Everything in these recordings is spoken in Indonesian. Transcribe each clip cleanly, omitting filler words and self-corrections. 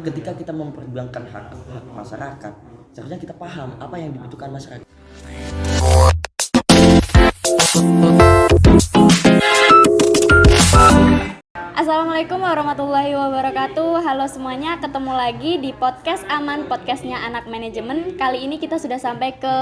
ketika kita memperjuangkan hak masyarakat, seharusnya kita paham apa yang dibutuhkan masyarakat. Assalamualaikum warahmatullahi wabarakatuh. Halo semuanya, ketemu lagi di podcast Aman, podcastnya anak manajemen. Kali ini kita sudah sampai ke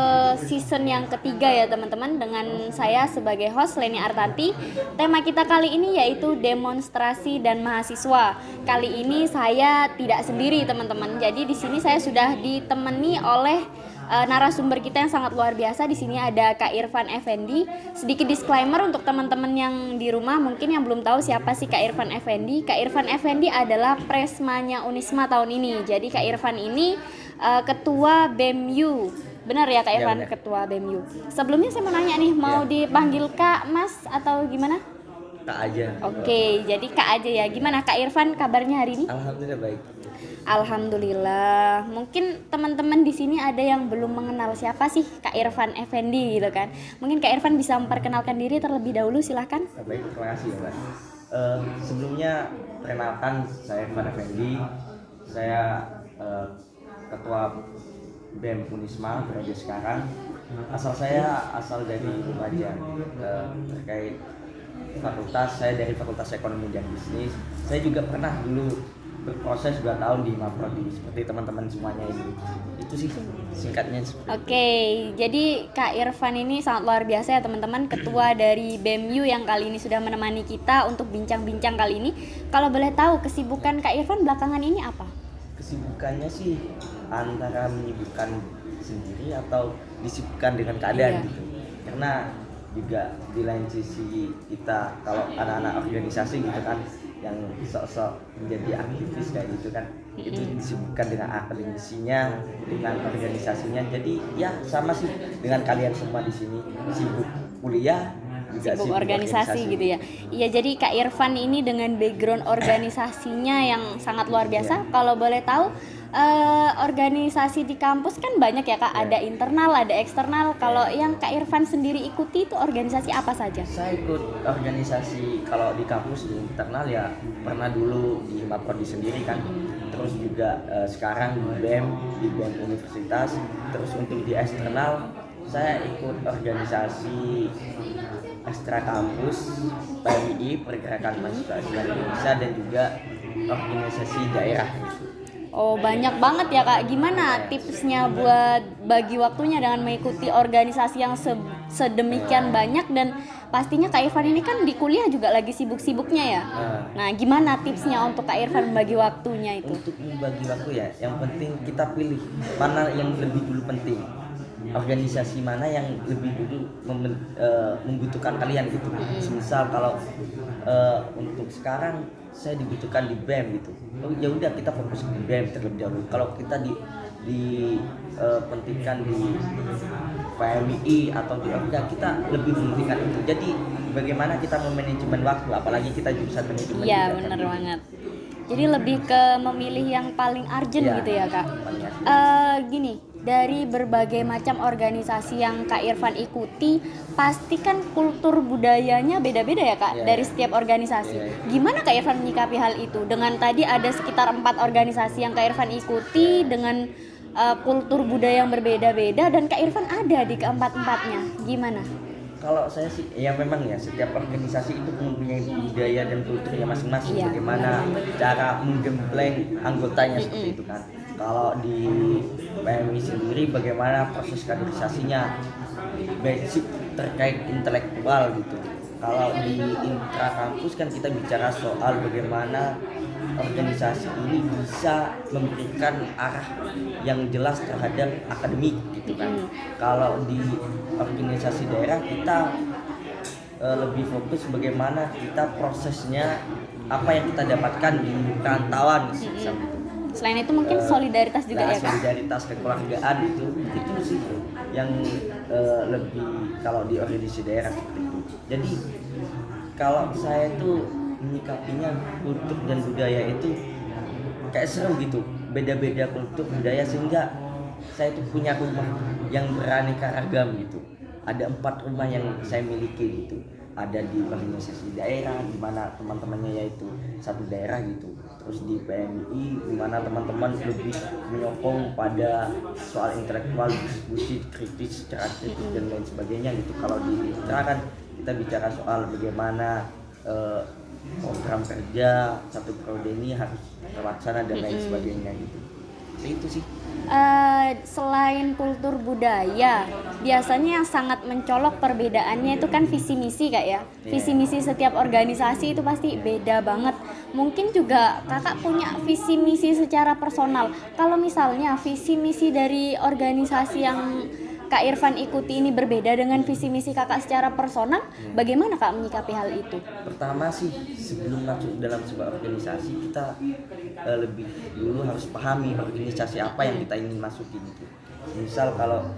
season yang ketiga ya teman-teman, dengan saya sebagai host Leni Artanti. Tema kita kali ini yaitu demonstrasi dan mahasiswa. Kali ini saya tidak sendiri teman-teman. Jadi di sini saya sudah ditemani oleh narasumber kita yang sangat luar biasa. Di sini ada Kak Irfan Effendi. Sedikit disclaimer untuk teman-teman yang di rumah mungkin yang belum tahu siapa sih Kak Irfan Effendi. Kak Irfan Effendi adalah Presmanya Unisma tahun ini. Jadi Kak Irfan ini ketua BEMU. Benar ya Kak Irfan, ya, ketua BEMU. Sebelumnya saya mau nanya nih, mau dipanggil Kak, Mas atau gimana? Kak aja. Oke, jadi Kak aja ya. Gimana Kak Irfan kabarnya hari ini? Alhamdulillah baik. Alhamdulillah. Mungkin teman-teman di sini ada yang belum mengenal siapa sih Kak Irfan Effendi gitu kan. Mungkin Kak Irfan bisa memperkenalkan diri terlebih dahulu, silahkan. Baik, terima kasih Mbak. Sebelumnya perkenalkan, saya Irfan Effendi. Saya ketua BEM Unisma periode sekarang. Asal dari Lumajang. Terkait fakultas, saya dari Fakultas Ekonomi dan Bisnis. Saya juga pernah dulu berproses 2 tahun di Maprodi seperti teman-teman semuanya ini. Itu sih singkatnya. Oke, jadi Kak Irfan ini sangat luar biasa ya teman-teman, ketua dari BEMU yang kali ini sudah menemani kita untuk bincang-bincang kali ini. Kalau boleh tahu kesibukan Kak Irfan belakangan ini apa? Kesibukannya sih antara menyibukkan sendiri atau disibukkan dengan keadaan gitu. Karena juga di lain sisi kita kalau anak-anak organisasi gitu kan, yang sok-sok menjadi aktivis kayak gitu kan, itu disibukkan dengan akademisinya, dengan organisasinya. Jadi ya sama sih dengan kalian semua di sini, sibuk kuliah juga sibuk organisasi gitu ya. Iya, jadi Kak Irfan ini dengan background organisasinya yang sangat luar biasa. Kalau boleh tahu organisasi di kampus kan banyak ya Kak, ada internal, ada eksternal. Kalau yang Kak Irfan sendiri ikuti itu organisasi apa saja? Saya ikut organisasi kalau di kampus di internal ya pernah dulu di Maprodi sendiri kan. Terus juga sekarang di BEM Universitas. Terus untuk di eksternal saya ikut organisasi ekstra kampus PMI, Pergerakan Mahasiswa Islam Indonesia, dan juga organisasi daerah gitu. Oh, banyak banget ya Kak. Gimana tipsnya buat bagi waktunya dengan mengikuti organisasi yang sedemikian banyak, dan pastinya Kak Irfan ini kan di kuliah juga lagi sibuk-sibuknya ya. Nah, gimana tipsnya untuk Kak Irfan membagi waktunya itu? Untuk membagi waktu ya, yang penting kita pilih mana yang lebih dulu penting. Organisasi mana yang lebih dulu membutuhkan kalian gitu. Semisal kalau untuk sekarang saya dibutuhkan di BEM gitu. Oh ya udah, kita fokus di BEM terlebih dahulu. Kalau kita pentingkan di PMI atau di OPGA, kita lebih mementingkan itu. Jadi bagaimana kita memanajemen waktu, apalagi kita jurusan manajemen. Iya, benar banget. Jadi lebih ke memilih yang paling urgent gitu ya Kak. Gini, dari berbagai macam organisasi yang Kak Irfan ikuti, pasti kan kultur budayanya beda-beda ya Kak, dari setiap organisasi. Gimana Kak Irfan menyikapi hal itu? Dengan tadi ada sekitar 4 organisasi yang Kak Irfan ikuti dengan kultur budaya yang berbeda-beda, dan Kak Irfan ada di keempat-empatnya. Gimana? Kalau saya sih ya memang ya setiap organisasi itu mempunyai budaya dan kulturnya masing-masing. Bagaimana cara menggembleng anggotanya seperti itu kan. Kalau di PMI sendiri bagaimana proses kaderisasinya, basic terkait intelektual gitu. Kalau di intra kampus kan kita bicara soal bagaimana organisasi ini bisa memberikan arah yang jelas terhadap akademik gitu kan. Kalau di organisasi daerah kita lebih fokus bagaimana kita prosesnya, apa yang kita dapatkan di perantauan gitu. Selain itu mungkin solidaritas juga ya Kak? Solidaritas kekeluargaan itu sih yang lebih kalau di organisasi daerah seperti itu. Jadi kalau saya tuh menyikapinya kultur dan budaya itu kayak seru gitu, beda-beda kultur budaya, sehingga saya itu punya rumah yang beraneka ragam gitu. Ada 4 rumah yang saya miliki gitu. ada di organisasi daerah di mana teman-temannya yaitu satu daerah gitu. Terus di PMI di mana teman-teman lebih menyokong pada soal intelektual, diskusi kritis, secara kritis dan lain sebagainya gitu. Kalau di Mitra kan kita bicara soal bagaimana program kerja satu prode ini harus terlaksana dan lain sebagainya gitu. Itu sih. Selain kultur budaya, biasanya yang sangat mencolok perbedaannya itu kan visi misi Kak ya. Visi misi setiap organisasi itu pasti beda banget. Mungkin juga Kakak punya visi misi secara personal. Kalau misalnya visi misi dari organisasi yang Kak Irfan ikuti ini berbeda dengan visi misi Kakak secara personal, bagaimana Kak menyikapi hal itu? Pertama sih, sebelum masuk dalam sebuah organisasi kita lebih dulu harus pahami organisasi apa yang kita ingin masuki gitu. Misal kalau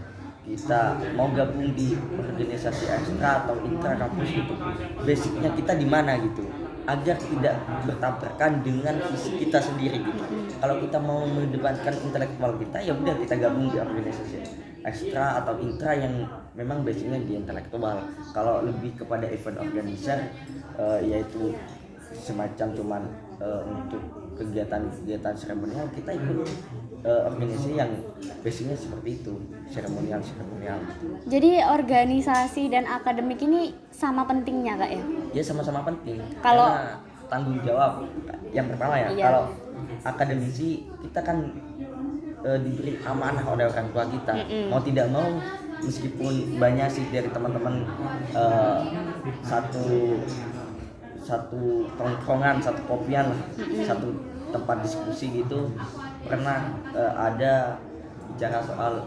kita mau gabung di organisasi ekstra atau intra kampus gitu, basicnya kita di mana gitu, agar tidak bertabrakan dengan visi kita sendiri gitu. Kalau kita mau mengedepankan intelektual kita, ya udah kita gabung di organisasi ekstra atau intra yang memang basicnya di intelektual. Kalau lebih kepada event organizer, yaitu semacam cuman untuk kegiatan-kegiatan seremonial, kita ikut organisasi yang basicnya seperti itu, seremonial. Jadi organisasi dan akademik ini sama pentingnya Kak ya? Ya sama-sama penting. Kalau karena tanggung jawab yang pertama ya. Iya. Kalau akademisi kita kan diberi amanah oleh orang tua kita. Mau tidak mau, meskipun banyak sih dari teman-teman satu tongkrongan, satu kopian lah, satu tempat diskusi gitu, pernah ada bicara soal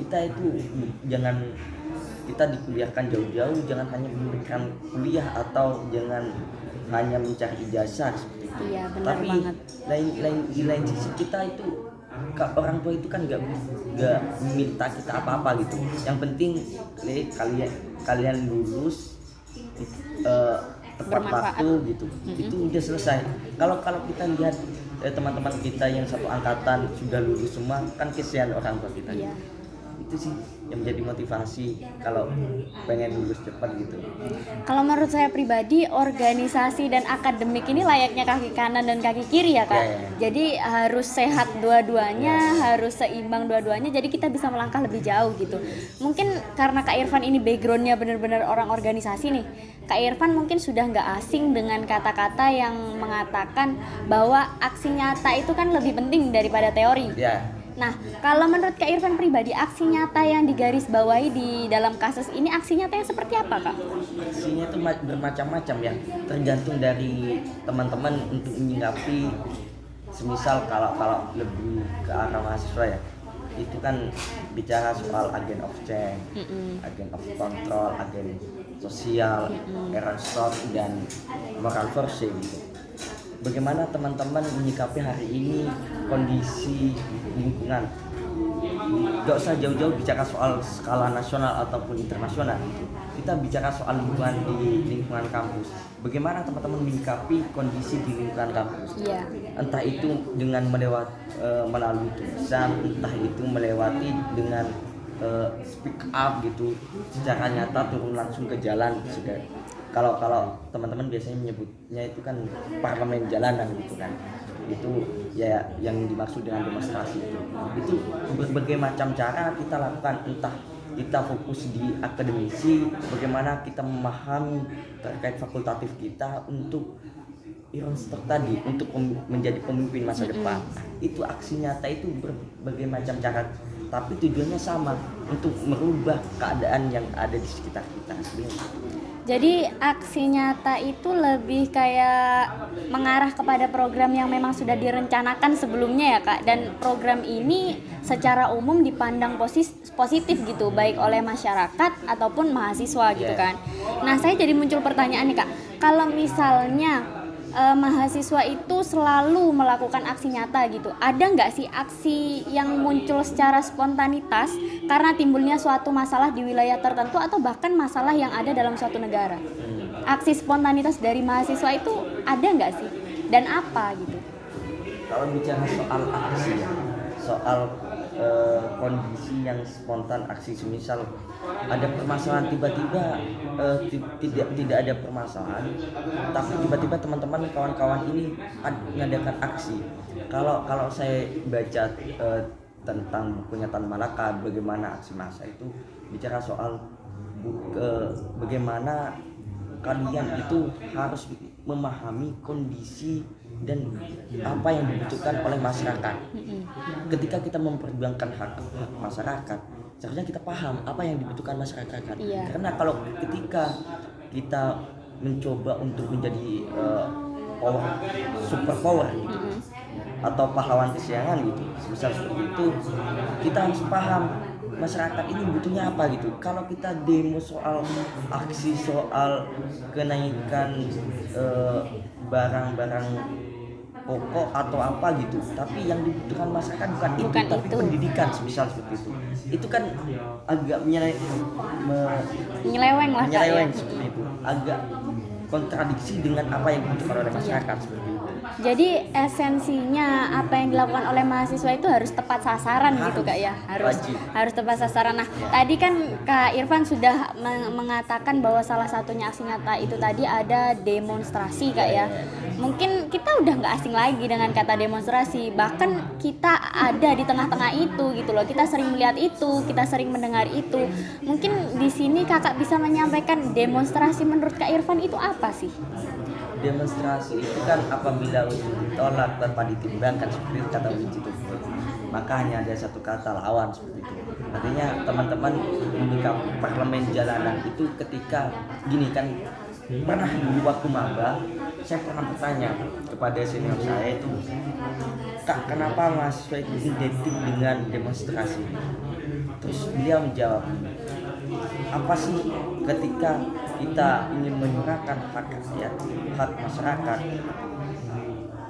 kita itu jangan kita dikuliahkan jauh-jauh, jangan hanya memberikan kuliah atau jangan hanya mencari ijazah seperti itu. Iya, benar Tapi banget. di lain sisi kita itu orang tua itu kan nggak minta kita apa-apa gitu. Yang penting kalian lulus tepat Bermanfaat. waktu gitu. Itu udah selesai. Kalau kita lihat teman-teman kita yang satu angkatan sudah lulus semua, kan kesian orang tua kita. Iya. Itu sih yang menjadi motivasi kalau pengen lulus cepat gitu. Kalau menurut saya pribadi, organisasi dan akademik ini layaknya kaki kanan dan kaki kiri ya Kak. Ya. Jadi harus sehat dua-duanya, harus seimbang dua-duanya. Jadi kita bisa melangkah lebih jauh gitu. Mungkin karena Kak Irfan ini backgroundnya benar-benar orang organisasi nih, Kak Irfan mungkin sudah nggak asing dengan kata-kata yang mengatakan bahwa aksi nyata itu kan lebih penting daripada teori. Ya. Nah, kalau menurut Kak Irfan pribadi, aksi nyata yang digarisbawahi di dalam kasus ini, aksi nyata yang seperti apa, Kak? Aksinya itu bermacam-macam ya, tergantung dari teman-teman untuk menyikapi. Semisal kalau lebih ke arah mahasiswa ya, itu kan bicara soal agent of change, agent of control, agen sosial, error stop, dan moral force gitu. Bagaimana teman-teman menyikapi hari ini kondisi lingkungan? Gak usah jauh-jauh bicara soal skala nasional ataupun internasional. Kita bicara soal lingkungan di lingkungan kampus. Bagaimana teman-teman menyikapi kondisi di lingkungan kampus? Iya. Entah itu dengan melalui tulisan, entah itu melewati dengan speak up gitu, secara nyata turun langsung ke jalan sudah. Kalau teman-teman biasanya menyebutnya itu kan parlemen jalanan gitu kan, itu ya yang dimaksud dengan demonstrasi itu berbagai macam cara kita lakukan, entah kita fokus di akademisi, bagaimana kita memahami terkait fakultatif kita untuk Ironstock tadi untuk menjadi pemimpin masa depan. Itu aksi nyata itu berbagai macam cara, tapi tujuannya sama, untuk merubah keadaan yang ada di sekitar kita. Jadi aksi nyata itu lebih kayak mengarah kepada program yang memang sudah direncanakan sebelumnya ya Kak, dan program ini secara umum dipandang positif gitu, baik oleh masyarakat ataupun mahasiswa gitu kan. Nah, saya jadi muncul pertanyaan nih Kak, kalau misalnya mahasiswa itu selalu melakukan aksi nyata gitu, ada nggak sih aksi yang muncul secara spontanitas karena timbulnya suatu masalah di wilayah tertentu atau bahkan masalah yang ada dalam suatu negara? Aksi spontanitas dari mahasiswa itu ada nggak sih, dan apa gitu? Kalau bicara soal aksi ya, soal kondisi yang spontan aksi, semisal ada permasalahan tiba-tiba tidak ada permasalahan, tapi tiba-tiba teman-teman kawan-kawan ini mengadakan aksi. Kalau saya baca tentang bukunya Tan Malaka, bagaimana aksi massa itu bicara soal bagaimana kalian itu harus memahami kondisi dan apa yang dibutuhkan oleh masyarakat. Ketika kita memperjuangkan hak masyarakat, seharusnya kita paham apa yang dibutuhkan masyarakat. Karena kalau ketika kita mencoba untuk menjadi super power gitu, atau pahlawan kesiangan gitu, misal seperti itu, kita harus paham masyarakat ini butuhnya apa gitu. Kalau kita demo soal aksi, soal kenaikan barang-barang pokok atau apa gitu, tapi yang dibutuhkan masyarakat bukan itu, tapi pendidikan, misal seperti itu kan agak menyeleweng lah, seperti itu, agak kontradiksi dengan apa yang dibutuhkan oleh masyarakat seperti itu. Jadi esensinya apa yang dilakukan oleh mahasiswa itu harus tepat sasaran gitu Kak ya, harus tepat sasaran. Nah tadi kan Kak Irfan sudah mengatakan bahwa salah satunya aksi nyata itu tadi ada demonstrasi Kak ya. Mungkin kita udah nggak asing lagi dengan kata demonstrasi, bahkan kita ada di tengah-tengah itu gitu loh. Kita sering melihat itu, kita sering mendengar itu. Mungkin di sini Kakak bisa menyampaikan demonstrasi menurut Kak Irfan itu apa sih? Demonstrasi itu kan apabila ditolak tanpa ditimbangkan, seperti kata Winci itu, maka hanya ada satu kata, lawan, seperti itu. Artinya teman-teman membuka parlemen jalanan itu ketika gini kan, pernah dulu waktu maba saya pernah bertanya kepada senior saya itu, Kak, kenapa mahasiswa itu identik dengan demonstrasi? Terus beliau menjawab, apa sih ketika kita ingin menyuarakan hak rakyat, hak masyarakat,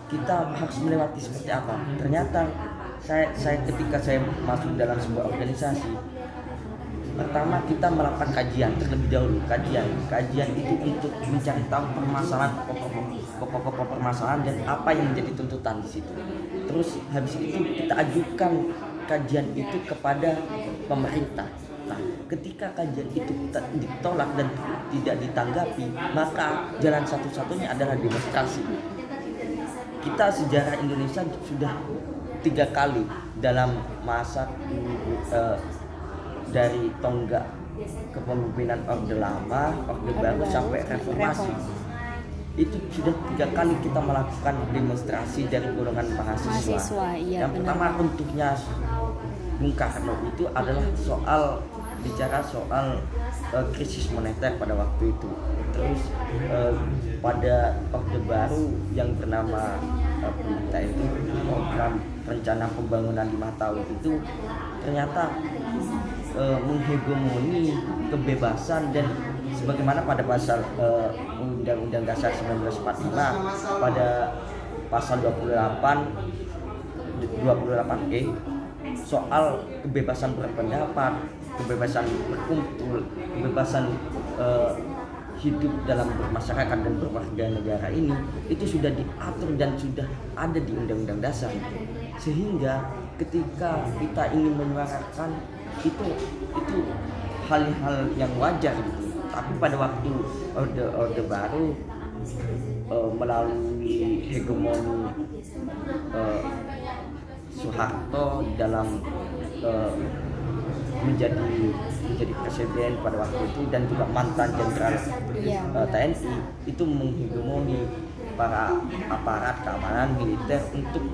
kita harus melewati seperti apa? Ternyata saya ketika saya masuk dalam sebuah organisasi, pertama kita melakukan kajian terlebih dahulu. Kajian itu untuk mencari tahu permasalahan, pokok-pokok permasalahan dan apa yang menjadi tuntutan di situ. Terus habis itu kita ajukan kajian itu kepada pemerintah. Nah, ketika kajian itu ditolak dan tidak ditanggapi, maka jalan satu-satunya adalah demonstrasi. Kita sejarah Indonesia sudah 3 kali dalam masa dari tonggak kepemimpinan Orde Lama, Orde Baru sampai Reformasi. Itu sudah 3 kali kita melakukan demonstrasi dari golongan mahasiswa. Yang pertama runtuhnya Bung Karno itu adalah bicara soal krisis moneter pada waktu itu. Terus pada Orde Baru yang bernama PRITA itu, program rencana pembangunan 5 tahun itu ternyata menghegemoni kebebasan, dan sebagaimana pada pasal Undang-Undang Dasar 1945 pada pasal 28E soal kebebasan berpendapat, kebebasan berkumpul, kebebasan hidup dalam bermasyarakat dan berwarga negara ini, itu sudah diatur dan sudah ada di Undang-Undang Dasar. Sehingga ketika kita ingin menyuarakan itu hal-hal yang wajar gitu. Tapi pada waktu Orde Baru melalui hegemoni Soeharto dalam menjadi presiden pada waktu itu, dan juga mantan jenderal TNI itu menghegemoni para aparat keamanan militer untuk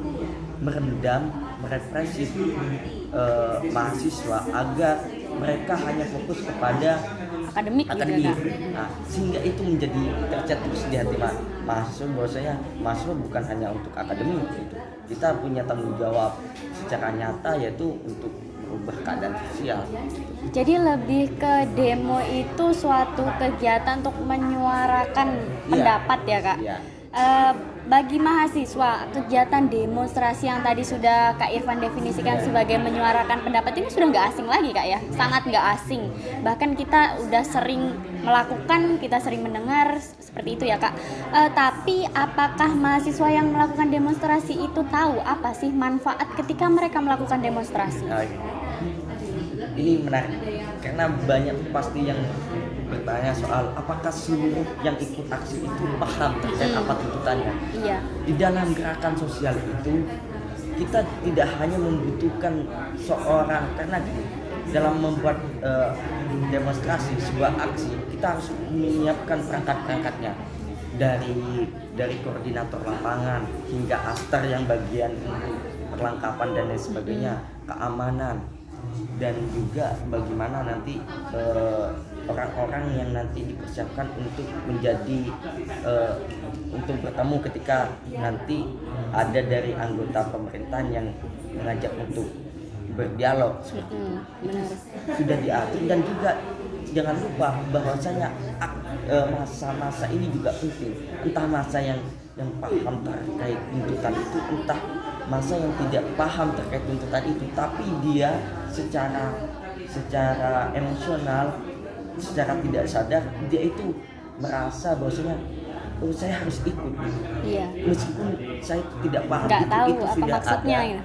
merendam, merepresi mahasiswa agar mereka hanya fokus kepada akademik. Nah, sehingga itu menjadi tercetus di hati mahasiswa bahwasanya mahasiswa bukan hanya untuk akademik gitu. Kita punya tanggung jawab secara nyata, yaitu untuk merubah keadaan sosial. Jadi lebih ke demo itu suatu kegiatan untuk menyuarakan pendapat ya Kak. bagi mahasiswa, kegiatan demonstrasi yang tadi sudah Kak Irfan definisikan sebagai menyuarakan pendapat ini sudah nggak asing lagi Kak ya, sangat nggak asing. Bahkan kita udah sering melakukan, kita sering mendengar seperti itu ya Kak. Tapi apakah mahasiswa yang melakukan demonstrasi itu tahu apa sih manfaat ketika mereka melakukan demonstrasi? Ini menarik karena banyak pasti yang bertanya soal apakah seluruh yang ikut aksi itu paham terkait apa tuntutannya. Iya. Di dalam gerakan sosial itu kita tidak hanya membutuhkan seorang, karena dalam membuat demonstrasi sebuah aksi kita harus menyiapkan perangkat-perangkatnya dari koordinator lapangan hingga aster yang bagian perlengkapan dan lain sebagainya, keamanan, dan juga bagaimana nanti orang-orang yang nanti dipersiapkan untuk menjadi untuk bertemu ketika nanti ada dari anggota pemerintahan yang mengajak untuk berdialog. Benar. Sudah diatur, dan juga jangan lupa bahwasanya masa-masa ini juga penting, entah masa yang paham terkait tuntutan itu, entah masa yang tidak paham terkait tuntutan itu, tapi dia secara emosional, secara tidak sadar dia itu merasa bahwasanya saya harus ikut. Iya. Meskipun saya tidak paham Nggak tahu itu apa sudah maksudnya ya.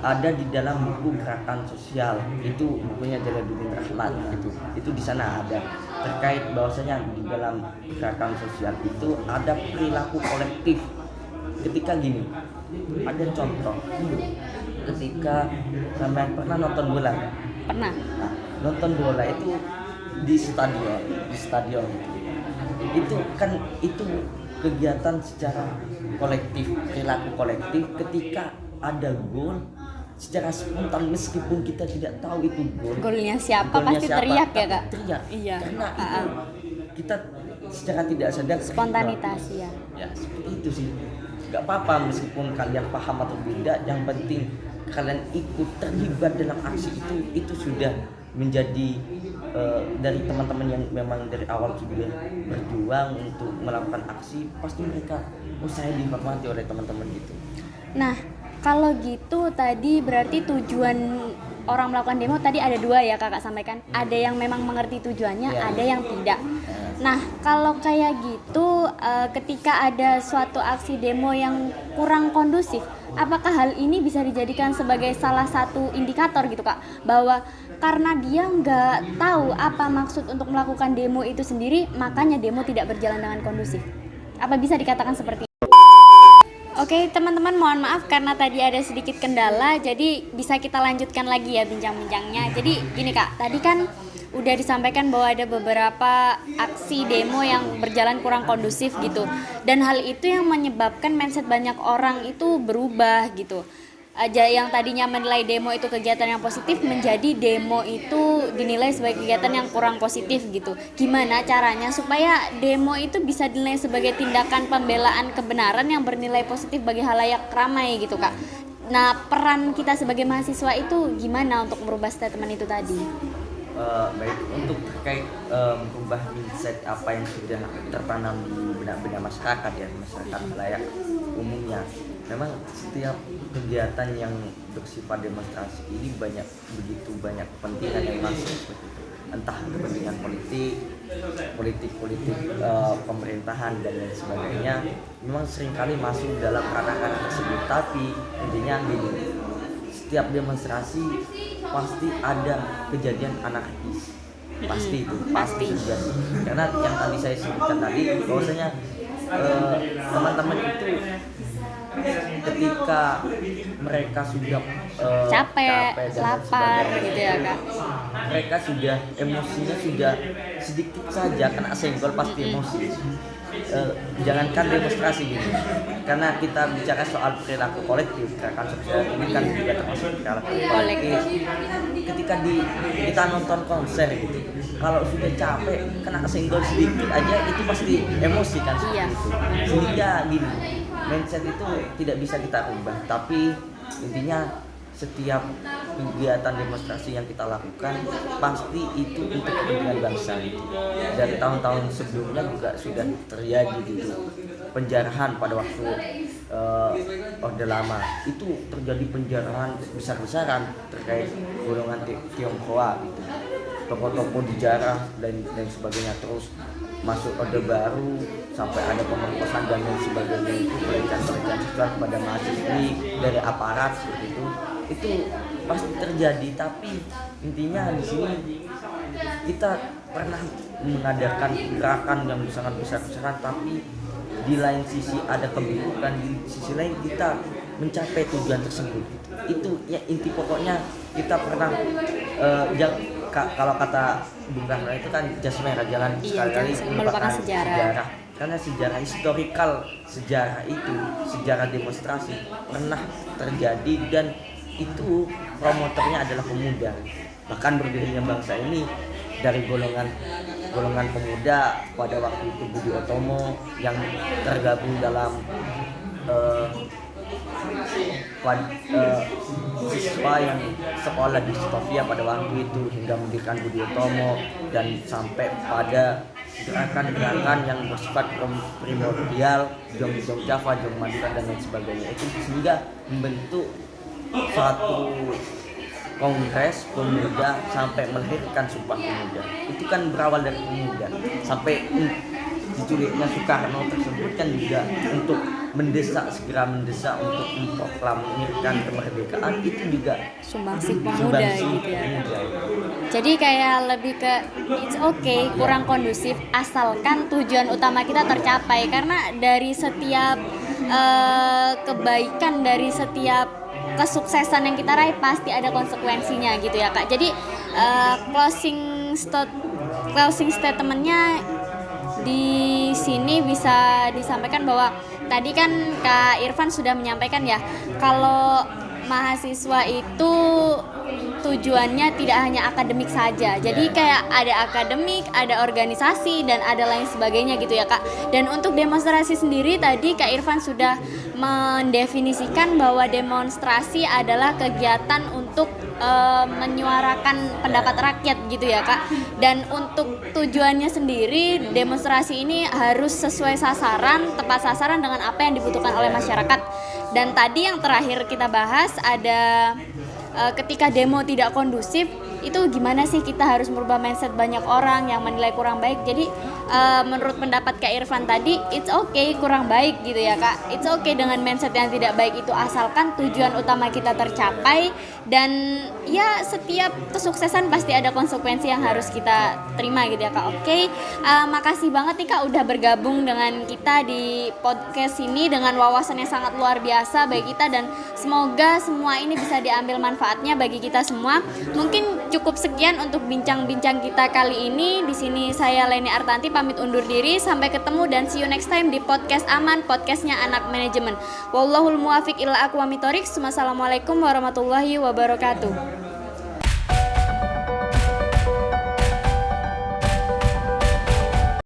ada di dalam buku gerakan sosial, itu bukunya Jalaluddin Rahmat, itu di sana ada terkait bahwasanya di dalam gerakan sosial itu ada perilaku kolektif. Ketika gini, ada contoh ketika sampai pernah nonton bola. Pernah. Nah, nonton bola itu di stadion itu kan itu kegiatan secara kolektif, perilaku kolektif. Ketika ada gol, secara spontan meskipun kita tidak tahu itu golnya siapa pasti teriak ya Kak. Teriak. Iya. Karena itu kita secara tidak sadar spontanitas ya. Ya seperti itu sih. Gak apa-apa meskipun kalian paham atau tidak, yang penting kalian ikut terlibat dalam aksi itu sudah menjadi dari teman-teman yang memang dari awal sudah berjuang untuk melakukan aksi, pasti mereka saya dihormati oleh teman-teman gitu. Nah, kalau gitu tadi berarti tujuan orang melakukan demo tadi ada dua ya Kakak sampaikan. Ada yang memang mengerti tujuannya, Ya. ada yang tidak. Nah, kalau kayak gitu ketika ada suatu aksi demo yang kurang kondusif, apakah hal ini bisa dijadikan sebagai salah satu indikator gitu Kak, bahwa karena dia nggak tahu apa maksud untuk melakukan demo itu sendiri, makanya demo tidak berjalan dengan kondusif? Apa bisa dikatakan seperti itu? Oke teman-teman, mohon maaf karena tadi ada sedikit kendala, jadi bisa kita lanjutkan lagi ya bincang-bincangnya. Jadi gini Kak, tadi kan udah disampaikan bahwa ada beberapa aksi demo yang berjalan kurang kondusif gitu, dan hal itu yang menyebabkan mindset banyak orang itu berubah gitu. Yang tadinya menilai demo itu kegiatan yang positif menjadi demo itu dinilai sebagai kegiatan yang kurang positif gitu. Gimana caranya supaya demo itu bisa dinilai sebagai tindakan pembelaan kebenaran yang bernilai positif bagi halayak ramai gitu Kak. Nah, peran kita sebagai mahasiswa itu gimana untuk merubah statement itu tadi? Baik, untuk terkait merubah mindset apa yang sudah tertanam di benak-benak masyarakat ya, masyarakat halayak umumnya. Memang setiap kegiatan yang bersifat demonstrasi ini begitu banyak kepentingan yang masuk seperti itu. Entah kepentingan politik pemerintahan dan lain sebagainya, memang seringkali masuk dalam ranah-ranah tersebut. Tapi intinya gini, setiap demonstrasi pasti ada kejadian anarkis, pasti itu pasti terjadi. Karena yang tadi saya sebutkan tadi bahwasanya teman-teman itu ketika mereka sudah capek lapar gitu ya Kak, mereka sudah emosinya sudah sedikit saja kena senggol pasti emosi. Jangankan demonstrasi gitu, karena kita bicara soal perilaku kolektif, gerakan sosial ini kan juga termasuk perilaku kolektif. Ketika kita nonton konser gitu, kalau sudah capek kena senggol sedikit aja itu pasti emosi kan seperti itu. Sehingga gini, mindset itu tidak bisa kita ubah, tapi intinya setiap kegiatan demonstrasi yang kita lakukan pasti itu untuk kepentingan bangsa gitu. Dari tahun-tahun sebelumnya juga sudah terjadi gitu. penjarahan pada waktu Orde Lama. Itu terjadi penjarahan besar-besaran terkait golongan Tionghoa gitu. Toko-toko dijarah dan sebagainya, terus masuk Orde Baru sampai ada pemerkosaan dan lain sebagainya, itu pelecehan seksual kepada mahasiswi dari aparat seperti itu pasti terjadi. Tapi intinya di sini kita pernah mengadakan gerakan yang sangat besar-besaran, tapi di lain sisi ada keburukan, di sisi lain kita mencapai tujuan tersebut. Itu ya inti pokoknya. Kita pernah kalau kata Bung Rahlan itu kan jas merah, jangan sekali-kali melupakan sejarah. Karena sejarah historikal, sejarah demonstrasi pernah terjadi, dan itu promotornya adalah pemuda. Bahkan berdirinya bangsa ini dari golongan pemuda pada waktu itu, Budi Utomo yang tergabung dalam siswa yang sekolah di Stovia pada waktu itu hingga mendirikan Budi Utomo, dan sampai pada gerakan-gerakan yang bersifat primordial, Jong Java, Jong Madura dan lain sebagainya, itu sehingga membentuk suatu kongres pemuda sampai melahirkan Sumpah Pemuda. Itu kan berawal dari pemuda, sampai diculiknya Soekarno tersebut kan juga untuk segera mendesak untuk memproklamirkan kemerdekaan, itu juga sumbangsih pemuda gitu ya. Jadi kayak lebih ke it's okay, kurang kondusif asalkan tujuan utama kita tercapai, karena dari setiap kebaikan, dari setiap kesuksesan yang kita raih pasti ada konsekuensinya gitu ya Kak. Jadi closing statementnya di sini bisa disampaikan bahwa tadi kan Kak Irfan sudah menyampaikan ya, kalau mahasiswa itu tujuannya tidak hanya akademik saja. Jadi kayak ada akademik, ada organisasi, dan ada lain sebagainya gitu ya Kak. Dan untuk demonstrasi sendiri tadi Kak Irfan sudah mendefinisikan bahwa demonstrasi adalah kegiatan untuk menyuarakan pendapat rakyat gitu ya Kak. Dan untuk tujuannya sendiri, demonstrasi ini harus sesuai sasaran, tepat sasaran dengan apa yang dibutuhkan oleh masyarakat. Dan tadi yang terakhir kita bahas ada ketika demo tidak kondusif, itu gimana sih kita harus merubah mindset banyak orang yang menilai kurang baik. Jadi menurut pendapat Kak Irfan tadi, it's okay kurang baik gitu ya Kak. It's okay dengan mindset yang tidak baik itu asalkan tujuan utama kita tercapai, dan ya setiap kesuksesan pasti ada konsekuensi yang harus kita terima gitu ya Kak. Oke, makasih banget nih Kak udah bergabung dengan kita di podcast ini dengan wawasan yang sangat luar biasa bagi kita, dan semoga semua ini bisa diambil manfaatnya bagi kita semua. Mungkin cukup sekian untuk bincang-bincang kita kali ini. Di sini saya Leni Artanti pamit undur diri. Sampai ketemu dan see you next time di podcast Aman, podcastnya Anak Manajemen. Wallahul muwafiq ila aqwamit thoriq. Wassalamualaikum warahmatullahi wabarakatuh.